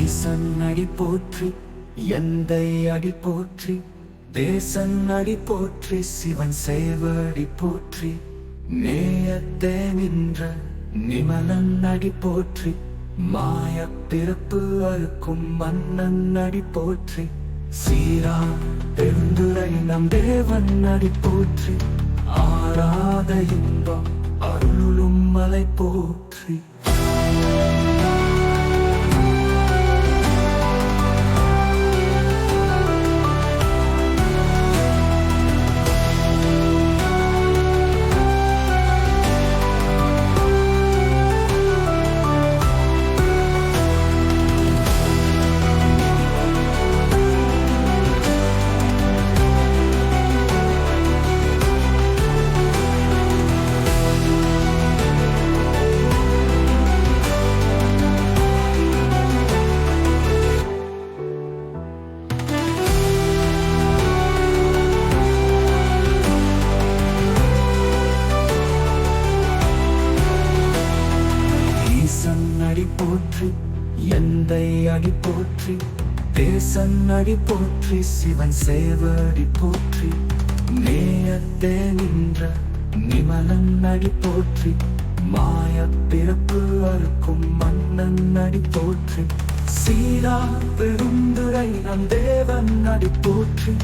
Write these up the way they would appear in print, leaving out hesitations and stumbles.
ஈசன் அடி போற்றி, எந்தை அடி போற்றி, தேசன் அடி போற்றி, சிவன் சேவடி போற்றி, நேயத்தே நின்ற நிமலன் அடி போற்றி, மாயப் பிறப்பு அறுக்கும் மன்னன் அடி போற்றி, சீரா பெருந்துரை நம் தேவன் அடி போற்றி, ஆராத இன்பம் அருளும் மலை போற்றி. அடி போற்றி, எந்தை அடி போற்றி, தேசன் அடி போற்றி, சிவன் சேவடி போற்றி, நேயத்தே நின்ற நிமலன் அடி போற்றி, மாயப் பிறப்பு அறுக்கும் மன்னன் அடி போற்றி, சீரா பெருந்துரை நம் தேவன் அடி போற்றி,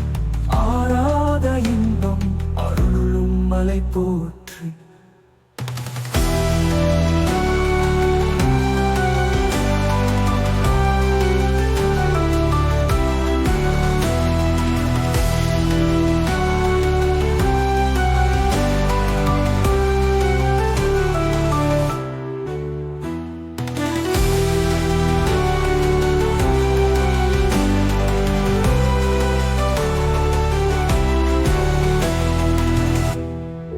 ஆராத இன்பம் அருளும் மலை போற்றி.